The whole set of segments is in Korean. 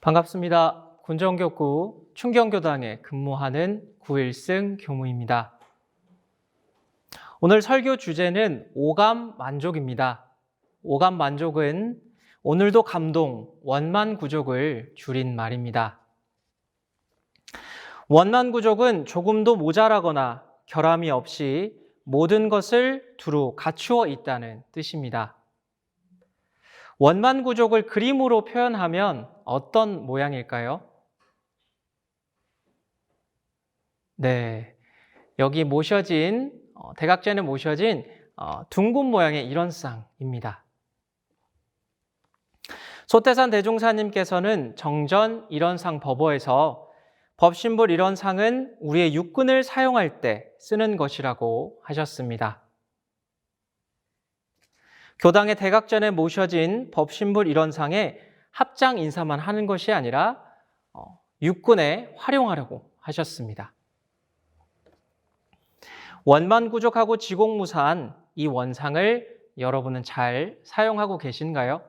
반갑습니다. 군정교구 충경교당에 근무하는 구일승 교무입니다. 오늘 설교 주제는 오감 만족입니다. 오감 만족은 오늘도 감동, 원만구족을 줄인 말입니다. 원만구족은 조금도 모자라거나 결함이 없이 모든 것을 두루 갖추어 있다는 뜻입니다. 원만구족을 그림으로 표현하면 어떤 모양일까요? 네, 여기 대각전에 모셔진 둥근 모양의 일원상입니다. 소태산 대종사님께서는 정전 일원상 법어에서 법신불 일원상은 우리의 육근을 사용할 때 쓰는 것이라고 하셨습니다. 교당의 대각전에 모셔진 법신불 일원상에 합장 인사만 하는 것이 아니라 육근에 활용하려고 하셨습니다. 원만구족하고 지공무사한 이 원상을 여러분은 잘 사용하고 계신가요?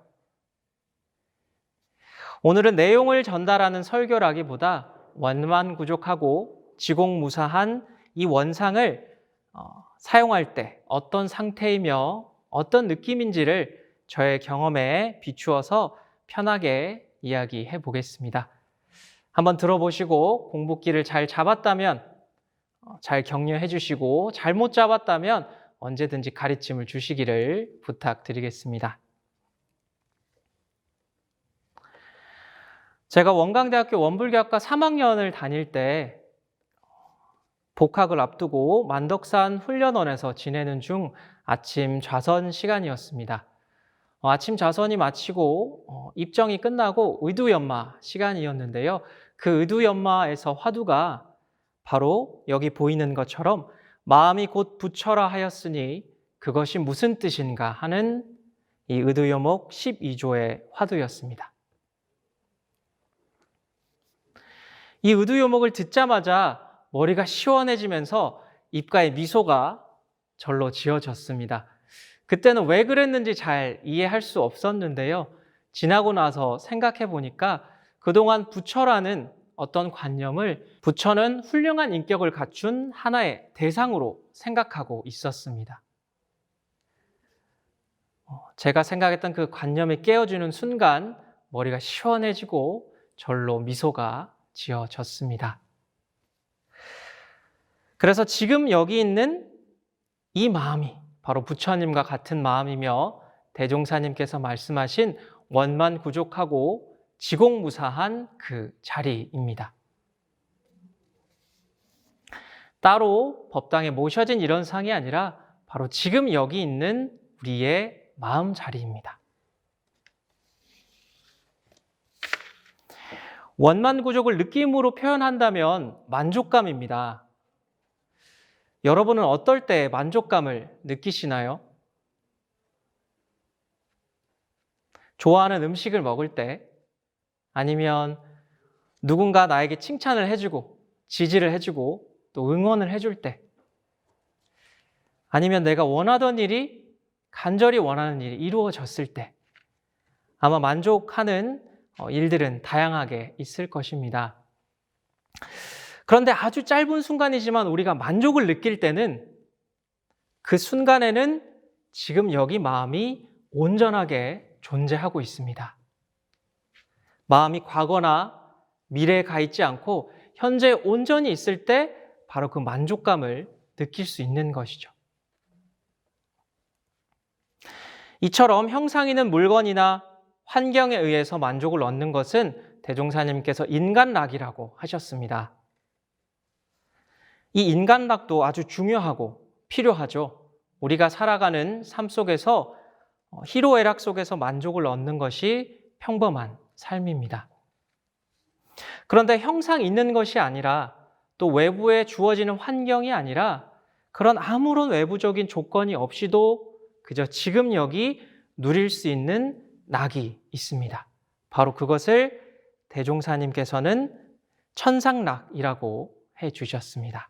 오늘은 내용을 전달하는 설교라기보다 원만구족하고 지공무사한 이 원상을 사용할 때 어떤 상태이며 어떤 느낌인지를 저의 경험에 비추어서 편하게 이야기해 보겠습니다. 한번 들어보시고 공부기를 잘 잡았다면 잘 격려해 주시고 잘못 잡았다면 언제든지 가르침을 주시기를 부탁드리겠습니다. 제가 원광대학교 원불교학과 3학년을 다닐 때 복학을 앞두고 만덕산 훈련원에서 지내는 중 아침 좌선 시간이었습니다. 아침 좌선이 마치고 입정이 끝나고 의두연마 시간이었는데요. 그 의두연마에서 화두가 바로 여기 보이는 것처럼 마음이 곧 부처라 하였으니 그것이 무슨 뜻인가 하는 이 의두요목 12조의 화두였습니다. 이 의두요목을 듣자마자 머리가 시원해지면서 입가에 미소가 절로 지어졌습니다. 그때는 왜 그랬는지 잘 이해할 수 없었는데요. 지나고 나서 생각해 보니까 그동안 부처라는 어떤 관념을 부처는 훌륭한 인격을 갖춘 하나의 대상으로 생각하고 있었습니다. 제가 생각했던 그 관념이 깨어지는 순간 머리가 시원해지고 절로 미소가 지어졌습니다. 그래서 지금 여기 있는 이 마음이 바로 부처님과 같은 마음이며 대종사님께서 말씀하신 원만구족하고 지공무사한 그 자리입니다. 따로 법당에 모셔진 이런 상이 아니라 바로 지금 여기 있는 우리의 마음 자리입니다. 원만구족을 느낌으로 표현한다면 만족감입니다. 여러분은 어떨 때 만족감을 느끼시나요? 좋아하는 음식을 먹을 때, 아니면 누군가 나에게 칭찬을 해주고 지지를 해주고 또 응원을 해줄 때, 아니면 내가 원하던 일이 간절히 원하는 일이 이루어졌을 때 아마 만족하는 일들은 다양하게 있을 것입니다. 그런데 아주 짧은 순간이지만 우리가 만족을 느낄 때는 그 순간에는 지금 여기 마음이 온전하게 존재하고 있습니다. 마음이 과거나 미래에 가 있지 않고 현재 온전히 있을 때 바로 그 만족감을 느낄 수 있는 것이죠. 이처럼 형상 있는 물건이나 환경에 의해서 만족을 얻는 것은 대종사님께서 인간락이라고 하셨습니다. 이 인간락도 아주 중요하고 필요하죠. 우리가 살아가는 삶 속에서 희로애락 속에서 만족을 얻는 것이 평범한 삶입니다. 그런데 형상 있는 것이 아니라 또 외부에 주어지는 환경이 아니라 그런 아무런 외부적인 조건이 없이도 그저 지금 여기 누릴 수 있는 낙이 있습니다. 바로 그것을 대종사님께서는 천상락이라고 해주셨습니다.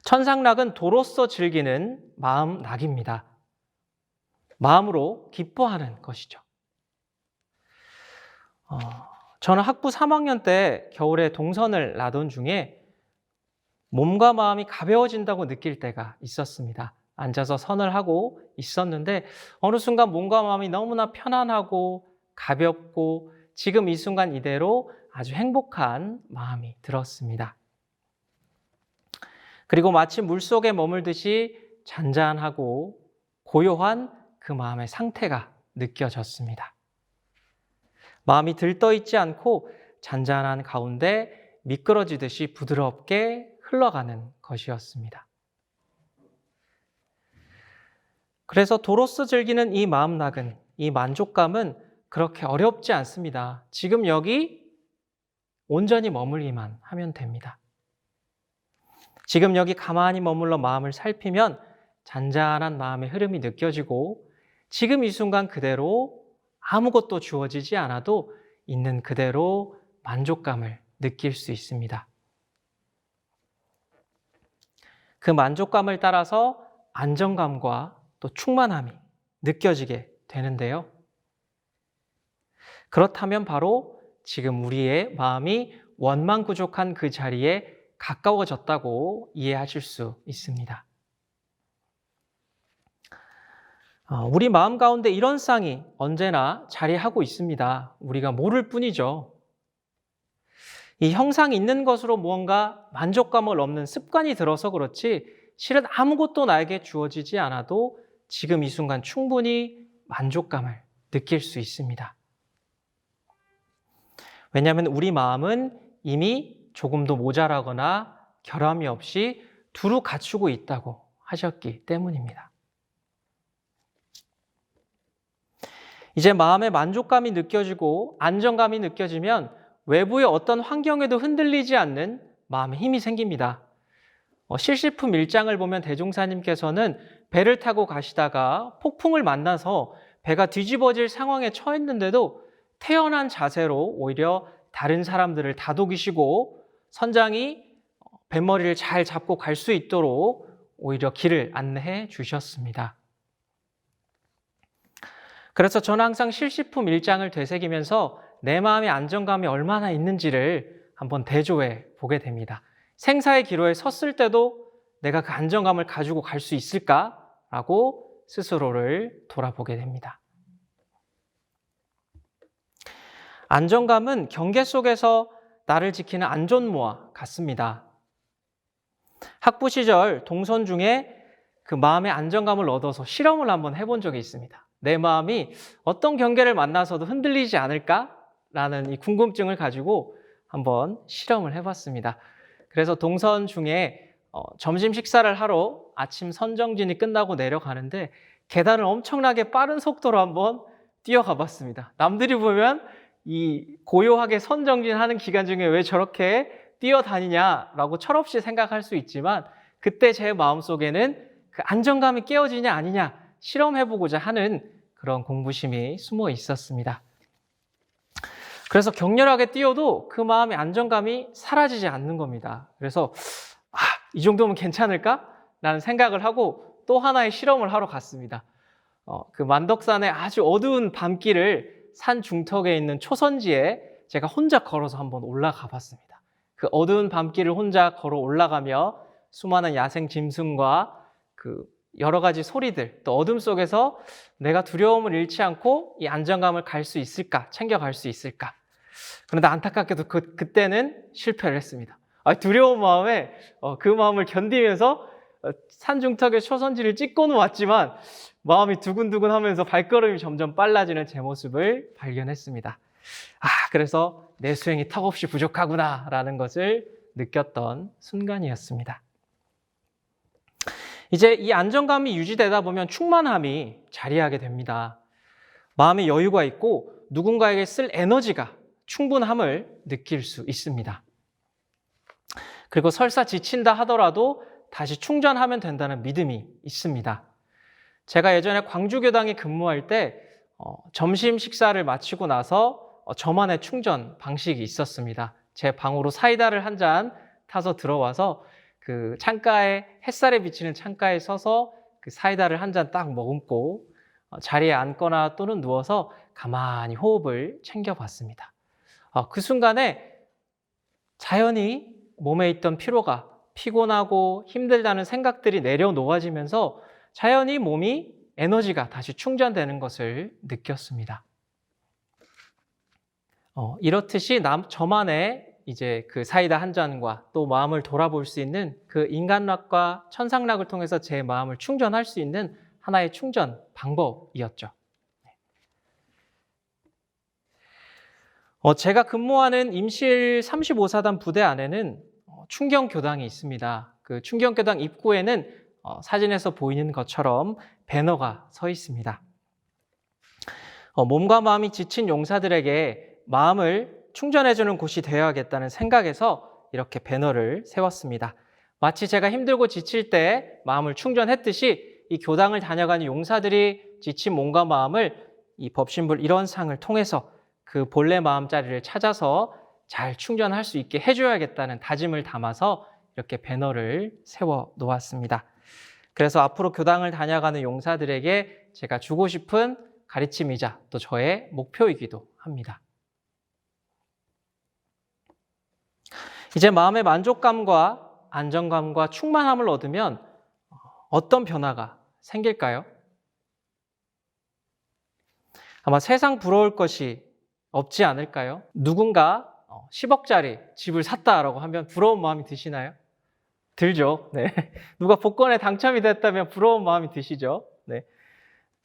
천상락은 도로서 즐기는 마음락입니다. 마음으로 기뻐하는 것이죠. 저는 학부 3학년 때 겨울에 동선을 나던 중에 몸과 마음이 가벼워진다고 느낄 때가 있었습니다. 앉아서 선을 하고 있었는데 어느 순간 몸과 마음이 너무나 편안하고 가볍고 지금 이 순간 이대로 아주 행복한 마음이 들었습니다. 그리고 마치 물속에 머물듯이 잔잔하고 고요한 그 마음의 상태가 느껴졌습니다. 마음이 들떠 있지 않고 잔잔한 가운데 미끄러지듯이 부드럽게 흘러가는 것이었습니다. 그래서 도로스 즐기는 이 마음락은, 이 만족감은 그렇게 어렵지 않습니다. 지금 여기 온전히 머물기만 하면 됩니다. 지금 여기 가만히 머물러 마음을 살피면 잔잔한 마음의 흐름이 느껴지고 지금 이 순간 그대로 아무것도 주어지지 않아도 있는 그대로 만족감을 느낄 수 있습니다. 그 만족감을 따라서 안정감과 또 충만함이 느껴지게 되는데요. 그렇다면 바로 지금 우리의 마음이 원망구족한 그 자리에 가까워졌다고 이해하실 수 있습니다. 우리 마음 가운데 이런 쌍이 언제나 자리하고 있습니다. 우리가 모를 뿐이죠. 이 형상이 있는 것으로 무언가 만족감을 얻는 습관이 들어서 그렇지 실은 아무것도 나에게 주어지지 않아도 지금 이 순간 충분히 만족감을 느낄 수 있습니다. 왜냐하면 우리 마음은 이미 조금도 모자라거나 결함이 없이 두루 갖추고 있다고 하셨기 때문입니다. 이제 마음의 만족감이 느껴지고 안정감이 느껴지면 외부의 어떤 환경에도 흔들리지 않는 마음의 힘이 생깁니다. 실시품 1장을 보면 대종사님께서는 배를 타고 가시다가 폭풍을 만나서 배가 뒤집어질 상황에 처했는데도 태연한 자세로 오히려 다른 사람들을 다독이시고 선장이 뱃머리를 잘 잡고 갈 수 있도록 오히려 길을 안내해 주셨습니다. 그래서 저는 항상 실시품 1장을 되새기면서 내 마음의 안정감이 얼마나 있는지를 한번 대조해 보게 됩니다. 생사의 기로에 섰을 때도 내가 그 안정감을 가지고 갈 수 있을까라고 스스로를 돌아보게 됩니다. 안정감은 경계 속에서 나를 지키는 안전모와 같습니다. 학부 시절 동선 중에 그 마음의 안정감을 얻어서 실험을 한번 해본 적이 있습니다. 내 마음이 어떤 경계를 만나서도 흔들리지 않을까라는 이 궁금증을 가지고 한번 실험을 해봤습니다. 그래서 동선 중에 점심 식사를 하러 아침 선정진이 끝나고 내려가는데 계단을 엄청나게 빠른 속도로 한번 뛰어가 봤습니다. 남들이 보면 이 고요하게 선정진하는 기간 중에 왜 저렇게 뛰어다니냐라고 철없이 생각할 수 있지만 그때 제 마음속에는 그 안정감이 깨어지냐 아니냐 실험해보고자 하는 그런 공부심이 숨어 있었습니다. 그래서 격렬하게 뛰어도 그 마음의 안정감이 사라지지 않는 겁니다. 그래서 이 정도면 괜찮을까? 라는 생각을 하고 또 하나의 실험을 하러 갔습니다. 그 만덕산의 아주 어두운 밤길을 산 중턱에 있는 초선지에 제가 혼자 걸어서 한번 올라가 봤습니다. 그 어두운 밤길을 혼자 걸어 올라가며 수많은 야생 짐승과 그 여러 가지 소리들, 또 어둠 속에서 내가 두려움을 잃지 않고 이 안정감을 갈 수 있을까, 챙겨갈 수 있을까. 그런데 안타깝게도 그때는 실패를 했습니다. 두려운 마음에 그 마음을 견디면서 산중턱에 초선지를 찍고는 왔지만 마음이 두근두근 하면서 발걸음이 점점 빨라지는 제 모습을 발견했습니다. 그래서 내 수행이 턱없이 부족하구나 라는 것을 느꼈던 순간이었습니다. 이제 이 안정감이 유지되다 보면 충만함이 자리하게 됩니다. 마음에 여유가 있고 누군가에게 쓸 에너지가 충분함을 느낄 수 있습니다. 그리고 설사 지친다 하더라도 다시 충전하면 된다는 믿음이 있습니다. 제가 예전에 광주교당에 근무할 때 점심 식사를 마치고 나서 저만의 충전 방식이 있었습니다. 제 방으로 사이다를 한 잔 타서 들어와서 그 창가에 햇살에 비치는 창가에 서서 그 사이다를 한 잔 딱 머금고 자리에 앉거나 또는 누워서 가만히 호흡을 챙겨봤습니다. 그 순간에 자연히 몸에 있던 피로가 피곤하고 힘들다는 생각들이 내려놓아지면서 자연히 몸이 에너지가 다시 충전되는 것을 느꼈습니다. 이렇듯이 저만의 이제 그 사이다 한 잔과 또 마음을 돌아볼 수 있는 그 인간락과 천상락을 통해서 제 마음을 충전할 수 있는 하나의 충전 방법이었죠. 제가 근무하는 임실 35사단 부대 안에는 충경교당이 있습니다. 그 충경교당 입구에는 사진에서 보이는 것처럼 배너가 서 있습니다. 몸과 마음이 지친 용사들에게 마음을 충전해주는 곳이 되어야겠다는 생각에서 이렇게 배너를 세웠습니다. 마치 제가 힘들고 지칠 때 마음을 충전했듯이 이 교당을 다녀가는 용사들이 지친 몸과 마음을 이 법신불 일원상을 통해서 그 본래 마음자리를 찾아서 잘 충전할 수 있게 해줘야겠다는 다짐을 담아서 이렇게 배너를 세워 놓았습니다. 그래서 앞으로 교당을 다녀가는 용사들에게 제가 주고 싶은 가르침이자 또 저의 목표이기도 합니다. 이제 마음의 만족감과 안정감과 충만함을 얻으면 어떤 변화가 생길까요? 아마 세상 부러울 것이 없지 않을까요? 누군가 10억짜리 집을 샀다라고 하면 부러운 마음이 드시나요? 들죠. 네. 누가 복권에 당첨이 됐다면 부러운 마음이 드시죠. 네.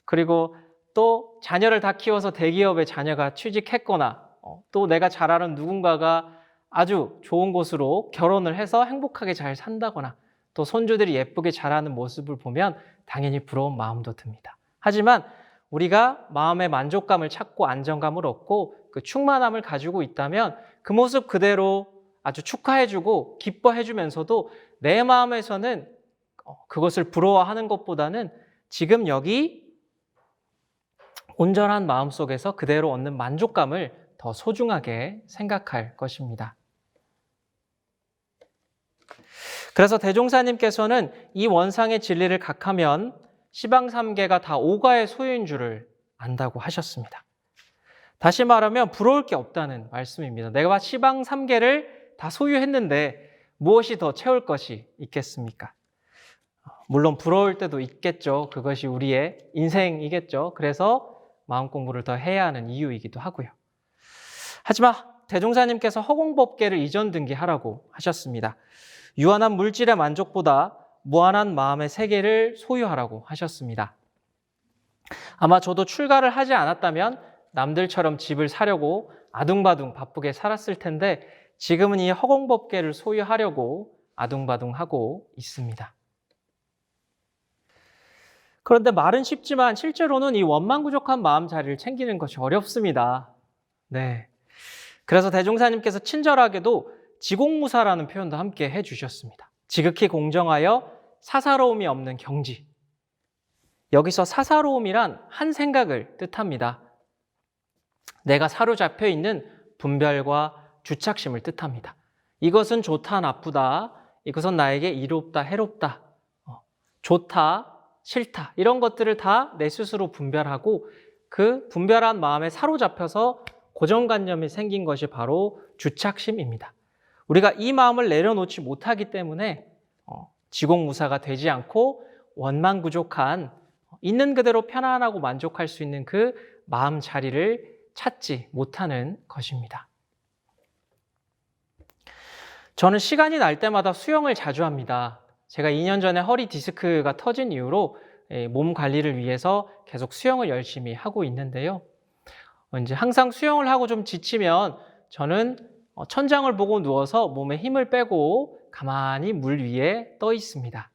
그리고 또 자녀를 다 키워서 대기업에 자녀가 취직했거나 또 내가 잘 아는 누군가가 아주 좋은 곳으로 결혼을 해서 행복하게 잘 산다거나 또 손주들이 예쁘게 자라는 모습을 보면 당연히 부러운 마음도 듭니다. 하지만 우리가 마음의 만족감을 찾고 안정감을 얻고 그 충만함을 가지고 있다면 그 모습 그대로 아주 축하해주고 기뻐해주면서도 내 마음에서는 그것을 부러워하는 것보다는 지금 여기 온전한 마음 속에서 그대로 얻는 만족감을 더 소중하게 생각할 것입니다. 그래서 대종사님께서는 이 원상의 진리를 각하면 시방삼계가 다 오가의 소유인 줄을 안다고 하셨습니다. 다시 말하면 부러울 게 없다는 말씀입니다. 내가 시방삼계를 다 소유했는데 무엇이 더 채울 것이 있겠습니까? 물론 부러울 때도 있겠죠. 그것이 우리의 인생이겠죠. 그래서 마음 공부를 더 해야 하는 이유이기도 하고요. 하지만 대종사님께서 허공법계를 이전 등기하라고 하셨습니다. 유한한 물질의 만족보다 무한한 마음의 세계를 소유하라고 하셨습니다. 아마 저도 출가를 하지 않았다면 남들처럼 집을 사려고 아둥바둥 바쁘게 살았을 텐데 지금은 이 허공법계를 소유하려고 아둥바둥하고 있습니다. 그런데 말은 쉽지만 실제로는 이 원망부족한 마음 자리를 챙기는 것이 어렵습니다. 네. 그래서 대종사님께서 친절하게도 지공무사라는 표현도 함께 해주셨습니다. 지극히 공정하여 사사로움이 없는 경지. 여기서 사사로움이란 한 생각을 뜻합니다. 내가 사로잡혀 있는 분별과 주착심을 뜻합니다. 이것은 좋다, 나쁘다. 이것은 나에게 이롭다, 해롭다. 좋다, 싫다. 이런 것들을 다 내 스스로 분별하고 그 분별한 마음에 사로잡혀서 고정관념이 생긴 것이 바로 주착심입니다. 우리가 이 마음을 내려놓지 못하기 때문에 지공무사가 되지 않고 원망부족한 있는 그대로 편안하고 만족할 수 있는 그 마음 자리를 찾지 못하는 것입니다. 저는 시간이 날 때마다 수영을 자주 합니다. 제가 2년 전에 허리 디스크가 터진 이후로 몸 관리를 위해서 계속 수영을 열심히 하고 있는데요. 이제 항상 수영을 하고 좀 지치면 저는 천장을 보고 누워서 몸에 힘을 빼고 가만히 물 위에 떠 있습니다.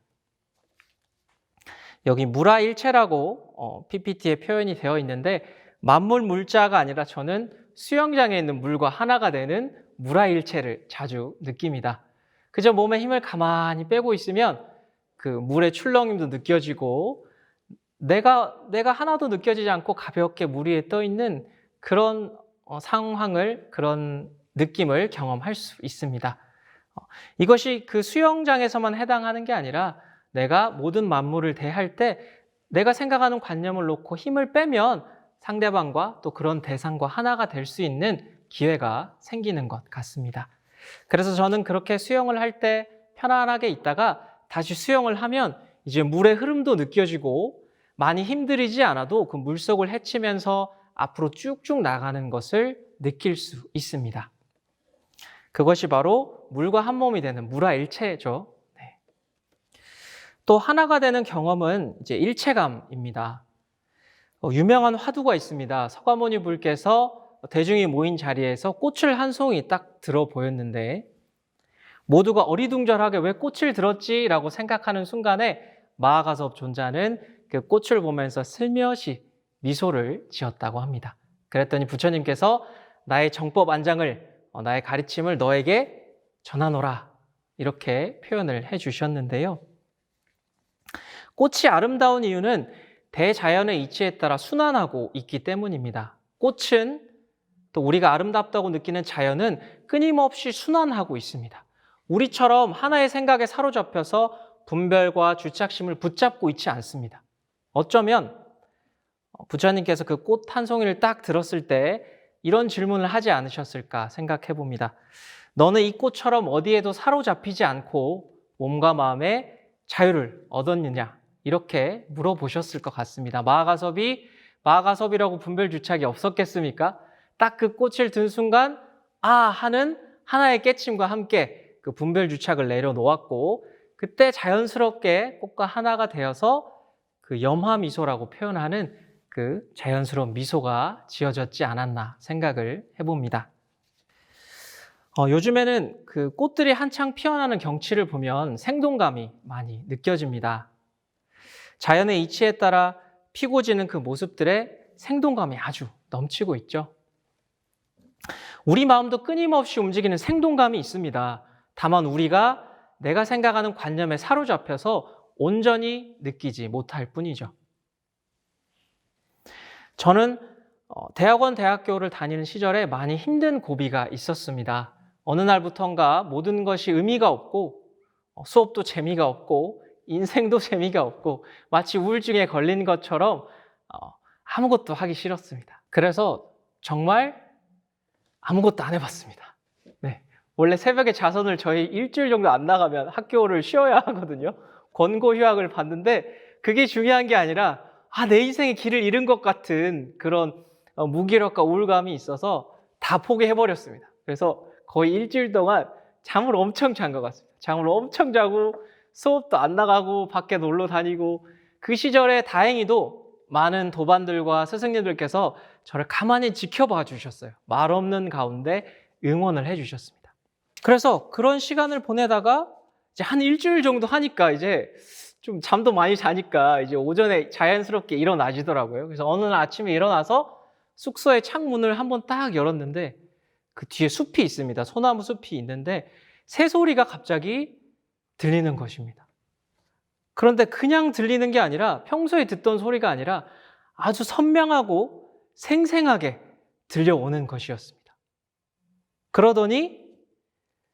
여기 무라일체라고 PPT에 표현이 되어 있는데 만물 물자가 아니라 저는 수영장에 있는 물과 하나가 되는 무라일체를 자주 느낍니다. 그저 몸에 힘을 가만히 빼고 있으면 그 물의 출렁임도 느껴지고 내가 하나도 느껴지지 않고 가볍게 물 위에 떠 있는 그런 상황을, 그런 느낌을 경험할 수 있습니다. 이것이 그 수영장에서만 해당하는 게 아니라 내가 모든 만물을 대할 때 내가 생각하는 관념을 놓고 힘을 빼면 상대방과 또 그런 대상과 하나가 될 수 있는 기회가 생기는 것 같습니다. 그래서 저는 그렇게 수영을 할 때 편안하게 있다가 다시 수영을 하면 이제 물의 흐름도 느껴지고 많이 힘들이지 않아도 그 물속을 헤치면서 앞으로 쭉쭉 나가는 것을 느낄 수 있습니다. 그것이 바로 물과 한 몸이 되는 물화일체죠. 네. 또 하나가 되는 경험은 이제 일체감입니다. 유명한 화두가 있습니다. 서가모니 불께서 대중이 모인 자리에서 꽃을 한 송이 딱 들어 보였는데 모두가 어리둥절하게 왜 꽃을 들었지라고 생각하는 순간에 마하가섭 존자는 그 꽃을 보면서 슬며시 미소를 지었다고 합니다. 그랬더니 부처님께서 나의 정법 안장을 나의 가르침을 너에게 전하노라 이렇게 표현을 해주셨는데요. 꽃이 아름다운 이유는 대자연의 이치에 따라 순환하고 있기 때문입니다. 꽃은 또 우리가 아름답다고 느끼는 자연은 끊임없이 순환하고 있습니다. 우리처럼 하나의 생각에 사로잡혀서 분별과 주착심을 붙잡고 있지 않습니다. 어쩌면 부처님께서 그 꽃 한 송이를 딱 들었을 때 이런 질문을 하지 않으셨을까 생각해 봅니다. 너는 이 꽃처럼 어디에도 사로잡히지 않고 몸과 마음의 자유를 얻었느냐? 이렇게 물어보셨을 것 같습니다. 마하가섭이라고 분별 주착이 없었겠습니까? 딱 그 꽃을 든 순간 하는 하나의 깨침과 함께 그 분별 주착을 내려놓았고 그때 자연스럽게 꽃과 하나가 되어서 그 염화미소라고 표현하는 그 자연스러운 미소가 지어졌지 않았나 생각을 해봅니다. 요즘에는 그 꽃들이 한창 피어나는 경치를 보면 생동감이 많이 느껴집니다. 자연의 이치에 따라 피고 지는 그 모습들에 생동감이 아주 넘치고 있죠. 우리 마음도 끊임없이 움직이는 생동감이 있습니다. 다만 우리가 내가 생각하는 관념에 사로잡혀서 온전히 느끼지 못할 뿐이죠. 저는 대학교를 다니는 시절에 많이 힘든 고비가 있었습니다. 어느 날부턴가 모든 것이 의미가 없고 수업도 재미가 없고 인생도 재미가 없고 마치 우울증에 걸린 것처럼 아무것도 하기 싫었습니다. 그래서 정말 아무것도 안 해봤습니다. 네. 원래 새벽에 자선을 저희 일주일 정도 안 나가면 학교를 쉬어야 하거든요. 권고 휴학을 받는데 그게 중요한 게 아니라 내 인생의 길을 잃은 것 같은 그런 무기력과 우울감이 있어서 다 포기해버렸습니다. 그래서 거의 일주일 동안 잠을 엄청 잔 것 같습니다. 잠을 엄청 자고 수업도 안 나가고 밖에 놀러 다니고 그 시절에 다행히도 많은 도반들과 스승님들께서 저를 가만히 지켜봐 주셨어요. 말 없는 가운데 응원을 해 주셨습니다. 그래서 그런 시간을 보내다가 이제 한 일주일 정도 하니까 이제 좀 잠도 많이 자니까 이제 오전에 자연스럽게 일어나지더라고요. 그래서 어느 날 아침에 일어나서 숙소의 창문을 한번 딱 열었는데 그 뒤에 숲이 있습니다. 소나무 숲이 있는데 새소리가 갑자기 들리는 것입니다. 그런데 그냥 들리는 게 아니라 평소에 듣던 소리가 아니라 아주 선명하고 생생하게 들려오는 것이었습니다. 그러더니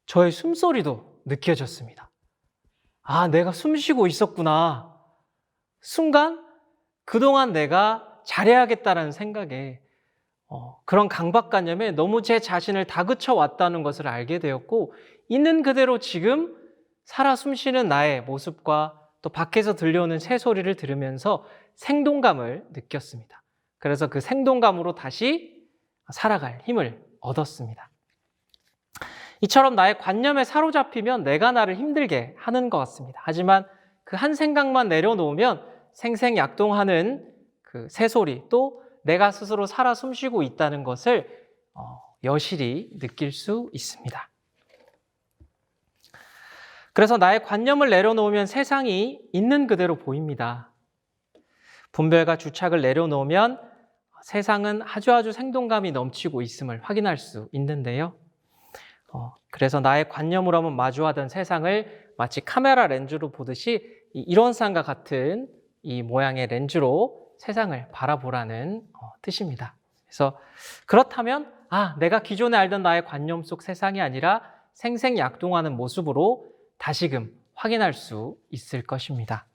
저의 숨소리도 느껴졌습니다. 내가 숨 쉬고 있었구나. 순간 그동안 내가 잘해야겠다라는 생각에 그런 강박관념에 너무 제 자신을 다그쳐 왔다는 것을 알게 되었고 있는 그대로 지금 살아 숨쉬는 나의 모습과 또 밖에서 들려오는 새소리를 들으면서 생동감을 느꼈습니다. 그래서 그 생동감으로 다시 살아갈 힘을 얻었습니다. 이처럼 나의 관념에 사로잡히면 내가 나를 힘들게 하는 것 같습니다. 하지만 그 한 생각만 내려놓으면 생생약동하는 그 새소리 또 내가 스스로 살아 숨쉬고 있다는 것을 여실히 느낄 수 있습니다. 그래서 나의 관념을 내려놓으면 세상이 있는 그대로 보입니다. 분별과 주착을 내려놓으면 세상은 아주 생동감이 넘치고 있음을 확인할 수 있는데요. 그래서 나의 관념으로 한번 마주하던 세상을 마치 카메라 렌즈로 보듯이 일원상과 같은 이 모양의 렌즈로 세상을 바라보라는 뜻입니다. 그래서 그렇다면 내가 기존에 알던 나의 관념 속 세상이 아니라 생생약동하는 모습으로 다시금 확인할 수 있을 것입니다.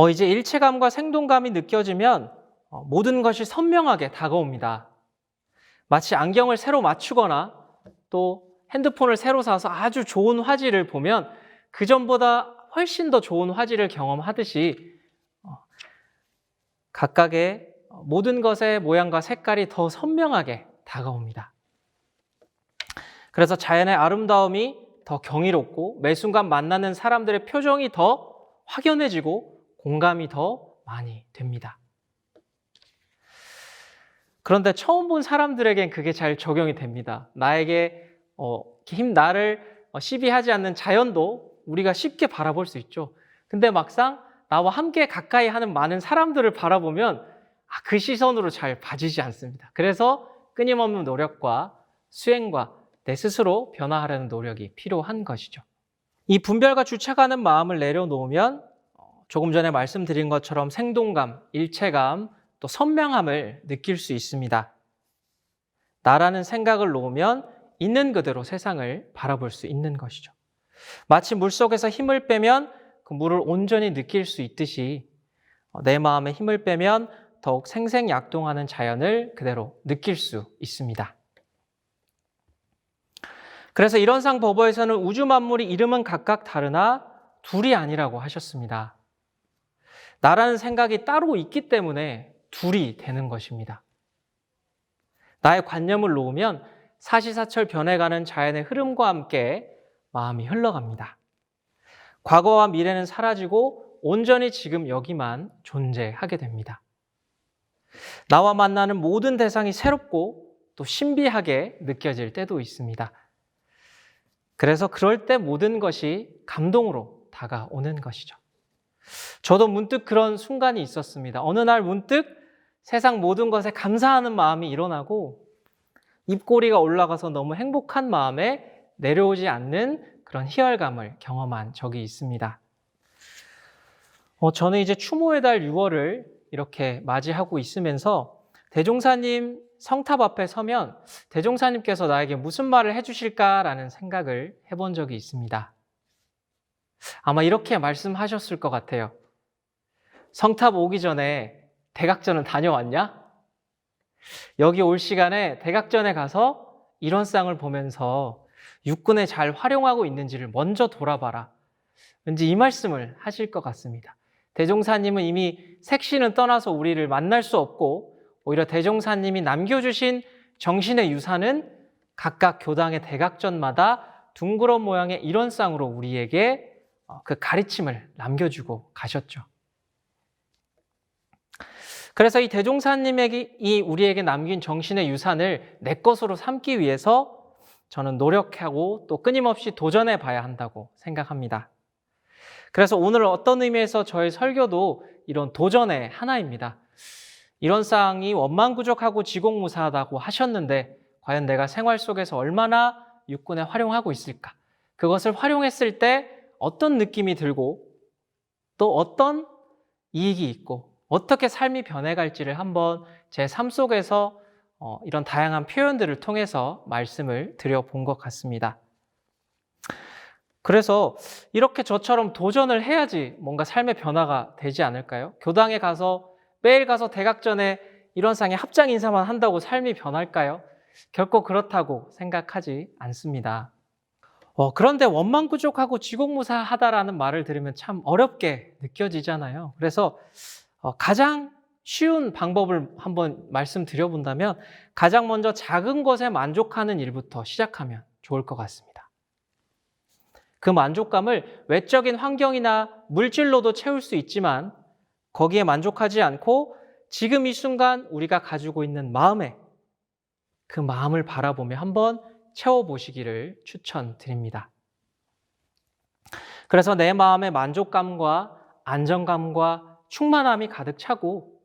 이제 일체감과 생동감이 느껴지면 모든 것이 선명하게 다가옵니다. 마치 안경을 새로 맞추거나 또 핸드폰을 새로 사서 아주 좋은 화질을 보면 그전보다 훨씬 더 좋은 화질을 경험하듯이 각각의 모든 것의 모양과 색깔이 더 선명하게 다가옵니다. 그래서 자연의 아름다움이 더 경이롭고 매 순간 만나는 사람들의 표정이 더 확연해지고 공감이 더 많이 됩니다. 그런데 처음 본 사람들에겐 그게 잘 적용이 됩니다. 나에게 나를 시비하지 않는 자연도 우리가 쉽게 바라볼 수 있죠. 근데 막상 나와 함께 가까이 하는 많은 사람들을 바라보면 그 시선으로 잘 봐지지 않습니다. 그래서 끊임없는 노력과 수행과 내 스스로 변화하려는 노력이 필요한 것이죠. 이 분별과 주착하는 마음을 내려놓으면 조금 전에 말씀드린 것처럼 생동감, 일체감, 또 선명함을 느낄 수 있습니다. 나라는 생각을 놓으면 있는 그대로 세상을 바라볼 수 있는 것이죠. 마치 물속에서 힘을 빼면 그 물을 온전히 느낄 수 있듯이 내 마음에 힘을 빼면 더욱 생생약동하는 자연을 그대로 느낄 수 있습니다. 그래서 일원상 법어에서는 우주 만물이 이름은 각각 다르나 둘이 아니라고 하셨습니다. 나라는 생각이 따로 있기 때문에 둘이 되는 것입니다. 나의 관념을 놓으면 사시사철 변해가는 자연의 흐름과 함께 마음이 흘러갑니다. 과거와 미래는 사라지고 온전히 지금 여기만 존재하게 됩니다. 나와 만나는 모든 대상이 새롭고 또 신비하게 느껴질 때도 있습니다. 그래서 그럴 때 모든 것이 감동으로 다가오는 것이죠. 저도 문득 그런 순간이 있었습니다. 어느 날 문득 세상 모든 것에 감사하는 마음이 일어나고 입꼬리가 올라가서 너무 행복한 마음에 내려오지 않는 그런 희열감을 경험한 적이 있습니다. 저는 이제 추모의 달 6월을 이렇게 맞이하고 있으면서 대종사님 성탑 앞에 서면 대종사님께서 나에게 무슨 말을 해주실까라는 생각을 해본 적이 있습니다. 아마 이렇게 말씀하셨을 것 같아요. 성탑 오기 전에 대각전은 다녀왔냐? 여기 올 시간에 대각전에 가서 일원상을 보면서 육군에 잘 활용하고 있는지를 먼저 돌아봐라. 왠지 이 말씀을 하실 것 같습니다. 대종사님은 이미 색시는 떠나서 우리를 만날 수 없고 오히려 대종사님이 남겨주신 정신의 유산은 각각 교당의 대각전마다 둥그런 모양의 일원상으로 우리에게 그 가르침을 남겨주고 가셨죠. 그래서 이 대종사님에게 우리에게 남긴 정신의 유산을 내 것으로 삼기 위해서 저는 노력하고 또 끊임없이 도전해 봐야 한다고 생각합니다. 그래서 오늘 어떤 의미에서 저의 설교도 이런 도전의 하나입니다. 일원상이 원만구족하고 지공무사하다고 하셨는데 과연 내가 생활 속에서 얼마나 육군에 활용하고 있을까? 그것을 활용했을 때 어떤 느낌이 들고 또 어떤 이익이 있고 어떻게 삶이 변해갈지를 한번 제 삶 속에서 이런 다양한 표현들을 통해서 말씀을 드려본 것 같습니다. 그래서 이렇게 저처럼 도전을 해야지 뭔가 삶의 변화가 되지 않을까요? 교당에 가서 매일 가서 대각전에 일원상에 합장 인사만 한다고 삶이 변할까요? 결코 그렇다고 생각하지 않습니다. 그런데 원만구족하고 지공무사하다라는 말을 들으면 참 어렵게 느껴지잖아요. 그래서 가장 쉬운 방법을 한번 말씀드려본다면 가장 먼저 작은 것에 만족하는 일부터 시작하면 좋을 것 같습니다. 그 만족감을 외적인 환경이나 물질로도 채울 수 있지만 거기에 만족하지 않고 지금 이 순간 우리가 가지고 있는 마음에 그 마음을 바라보며 한번 채워보시기를 추천드립니다. 그래서 내 마음의 만족감과 안정감과 충만함이 가득 차고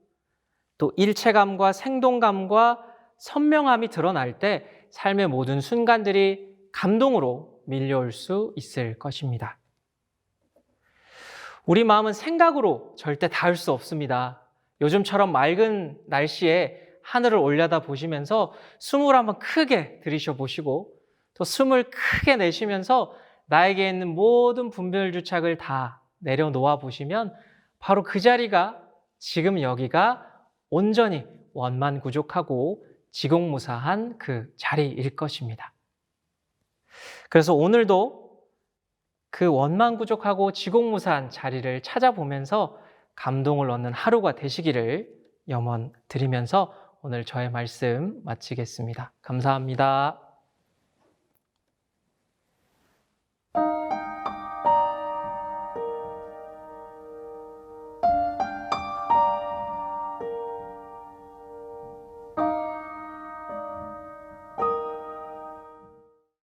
또 일체감과 생동감과 선명함이 드러날 때 삶의 모든 순간들이 감동으로 밀려올 수 있을 것입니다. 우리 마음은 생각으로 절대 닿을 수 없습니다. 요즘처럼 맑은 날씨에 하늘을 올려다 보시면서 숨을 한번 크게 들이쉬어 보시고 또 숨을 크게 내쉬면서 나에게 있는 모든 분별주착을 다 내려놓아 보시면 바로 그 자리가 지금 여기가 온전히 원만구족하고 지공무사한 그 자리일 것입니다. 그래서 오늘도 그 원만구족하고 지공무사한 자리를 찾아보면서 감동을 얻는 하루가 되시기를 염원드리면서 오늘 저의 말씀 마치겠습니다. 감사합니다.